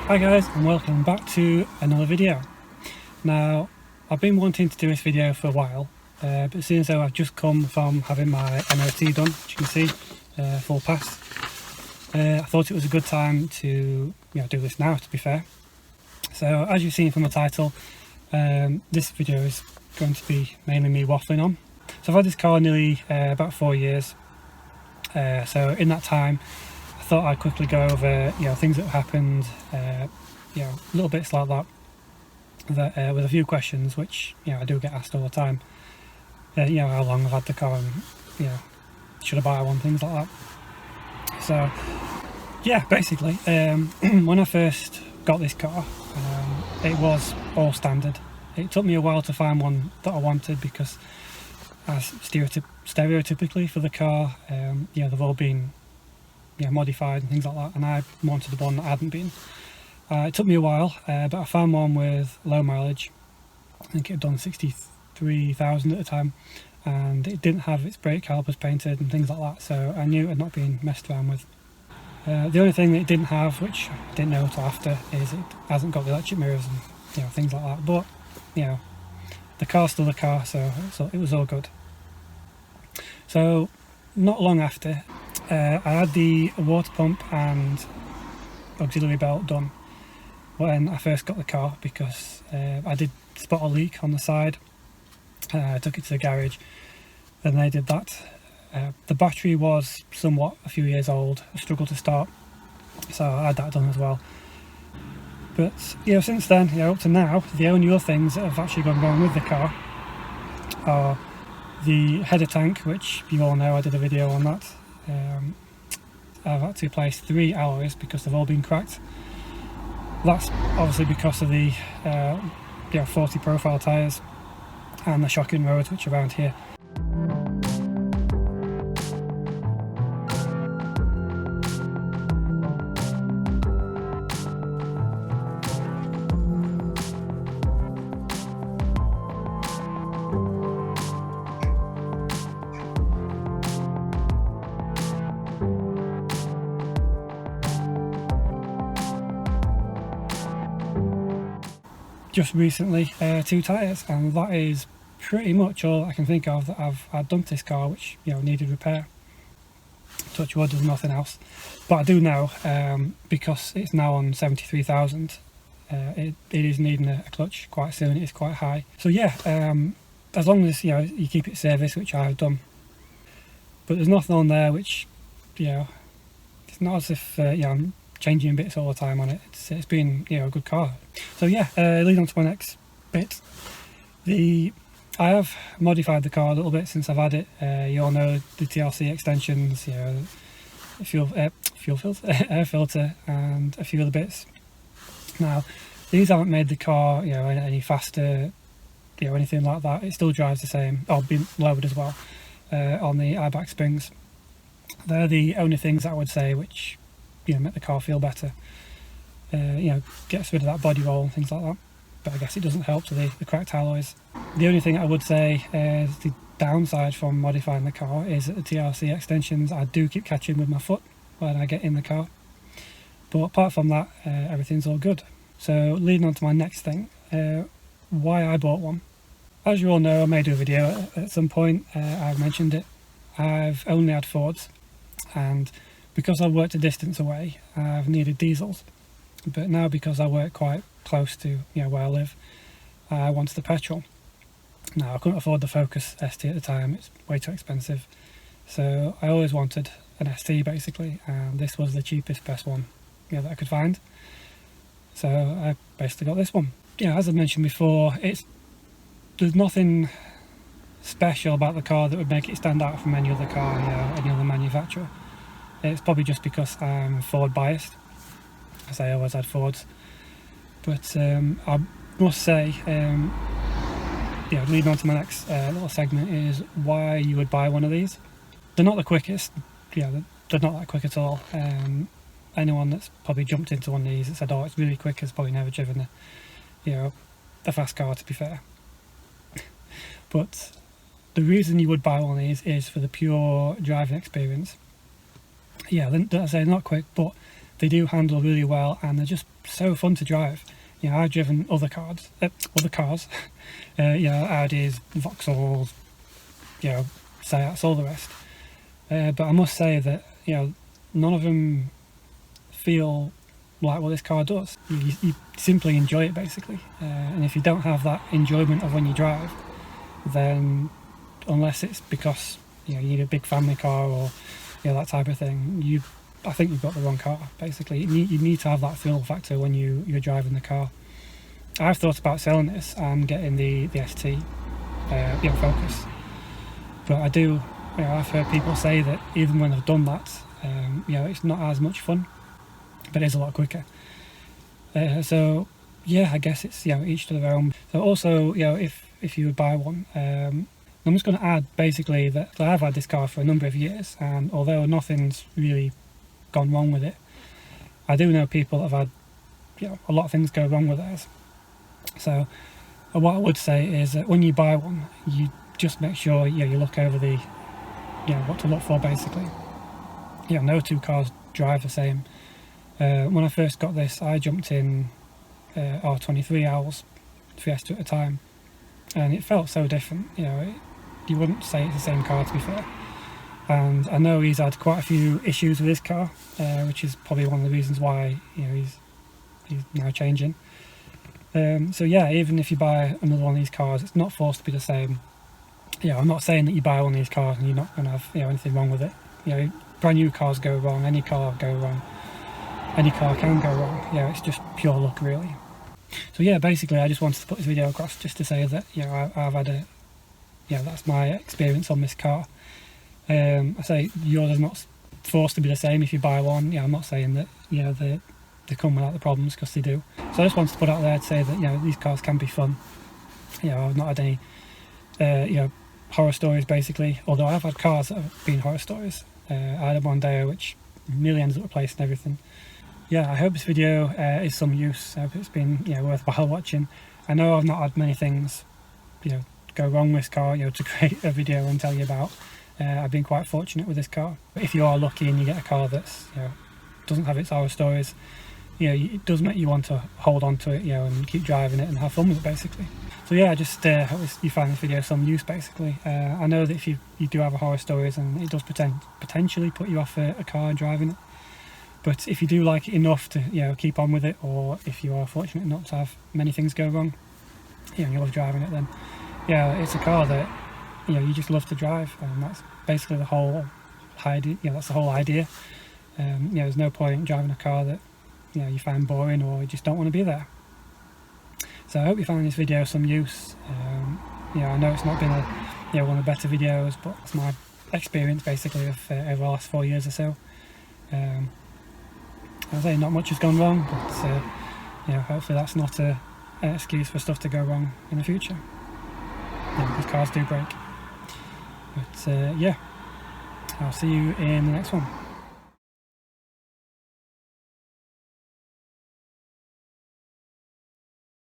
Hi guys, and welcome back to another video. Now, I've been wanting to do this video for a while, but seeing as though I've just come from having my MOT done, as you can see, full pass, I thought it was a good time to do this now, to be fair. So as you've seen from the title, this video is going to be mainly me waffling on. So I've had this car nearly about 4 years, so in that time I thought I'd quickly go over things that have happened, little bits like that, with a few questions which I do get asked all the time. How long I've had the car, and should I buy one, things like that. So yeah, basically when I first got this car, it was all standard. It took me a while to find one that I wanted because, as stereotypically for the car, they've all been modified and things like that, and I wanted one that hadn't been. It took me a while, but I found one with low mileage. I think it had done 63,000 at the time, and it didn't have its brake calipers painted and things like that, so I knew it had not been messed around with. The only thing that it didn't have, which I didn't know until after, is it hasn't got the electric mirrors and things like that. But the car's still the car, so it was all good. So not long after, I had the water pump and auxiliary belt done when I first got the car, because I did spot a leak on the side. I took it to the garage and they did that. The battery was somewhat a few years old, I struggled to start, so I had that done as well. But since then, up to now, the only other things that have actually gone wrong with the car are the header tank, which you all know I did a video on that. I've had to replace 3 alloys because they've all been cracked. That's obviously because of the 40 profile tyres and the shocking roads which are around here. Just recently 2 tyres, and that is pretty much all I can think of that I've done to this car which needed repair. Touch wood, there's nothing else, but I do know, because it's now on 73,000, it is needing a clutch quite soon. It is quite high, so as long as you keep it serviced, which I've done. But there's nothing on there which it's not as if I'm changing bits all the time on it. It's been a good car. So leading on to my next bit, I have modified the car a little bit since I've had it. You all know the TRC extensions, fuel filter, air filter, and a few other bits. Now these haven't made the car any faster, anything like that. It still drives the same. I've been lowered as well on the airbag springs. They're the only things I would say which make the car feel better. Gets rid of that body roll and things like that, but I guess it doesn't help to the cracked alloys. The only thing I would say is the downside from modifying the car is that the TRC extensions, I do keep catching with my foot when I get in the car, but apart from that, everything's all good. So leading on to my next thing, why I bought one. As you all know, I may do a video at some point. I've mentioned it. I've only had Fords, and because I worked a distance away, I've needed diesels. But now, because I work quite close to where I live, I wanted the petrol. Now I couldn't afford the Focus ST at the time, it's way too expensive. So I always wanted an ST basically, and this was the cheapest, best one that I could find. So I basically got this one. As I mentioned before, there's nothing special about the car that would make it stand out from any other car, any other manufacturer. It's probably just because I'm Ford biased, as I always had Fords. But I must say, leading on to my next little segment, is why you would buy one of these. They're not the quickest, they're not that quick at all. Anyone that's probably jumped into one of these and said, oh, it's really quick, has probably never driven a fast car, to be fair. But the reason you would buy one of these is for the pure driving experience. Yeah, I say not quick, but they do handle really well, and they're just so fun to drive. You know, I've driven other cars, you know, Audis, Vauxhalls, you know, Seats, all the rest. But I must say that, you know, none of them feel like what this car does. You simply enjoy it, basically. And if you don't have that enjoyment of when you drive, then unless it's because, you know, you need a big family car or, you know, that type of thing, I think you've got the wrong car, basically. You need to have that thrill factor when you're driving the car. I've thought about selling this and getting the ST, you know, Focus. But I do, you know, I've heard people say that even when I've done that, you know, it's not as much fun, but it is a lot quicker. So yeah, I guess it's, you know, each to their own. So also, you know, if you would buy one, I'm just going to add basically that I've had this car for a number of years, and although nothing's really gone wrong with it, I do know people that have had, you know, a lot of things go wrong with theirs. So what I would say is that when you buy one, you just make sure, you know, you look over the, you know, what to look for, basically. You know, no two cars drive the same. When I first got this, I jumped in R23 Owls Fiesta at a time, and it felt so different. You know, you wouldn't say it's the same car, to be fair. And I know he's had quite a few issues with his car, which is probably one of the reasons why, you know, he's now changing. So yeah, even if you buy another one of these cars, it's not forced to be the same. Yeah, I'm not saying that you buy one of these cars and you're not going to have, you know, anything wrong with it. You know, brand new cars go wrong, any car will go wrong, any car can go wrong. Yeah, it's just pure luck, really. So yeah, basically I just wanted to put this video across just to say that, you know, I've had a, yeah, that's my experience on this car. I say yours is not forced to be the same if you buy one. Yeah, I'm not saying that, you know, they come without the problems, because they do. So I just wanted to put out there to say that, you know, these cars can be fun. You know, I've not had any, you know, horror stories, basically, although I've had cars that have been horror stories. I had a Mondeo which nearly ended up replacing everything. Yeah, I hope this video is some use. I hope it's been, you know, worthwhile watching. I know I've not had many things, you know, go wrong with this car, you know, to create a video and tell you about. I've been quite fortunate with this car. But if you are lucky and you get a car that's, you know, doesn't have its horror stories, you know, it does make you want to hold on to it, you know, and keep driving it and have fun with it, basically. So yeah, I just hope you find this video some use, basically. I know that if you do have a horror stories, and it does potentially put you off a car driving it, but if you do like it enough to, you know, keep on with it, or if you are fortunate not to have many things go wrong, you know, you love driving it, then yeah, it's a car that, you know, you just love to drive, and that's basically the whole idea. You know, that's the whole idea. You know, there's no point driving a car that, you know, you find boring or you just don't want to be there. So I hope you found this video some use. You know, I know it's not been a, you know, one of the better videos, but it's my experience, basically, of over the last 4 years or so. I say not much has gone wrong, but you know, hopefully that's not an excuse for stuff to go wrong in the future. Yeah, because cars do break. But yeah, I'll see you in the next one.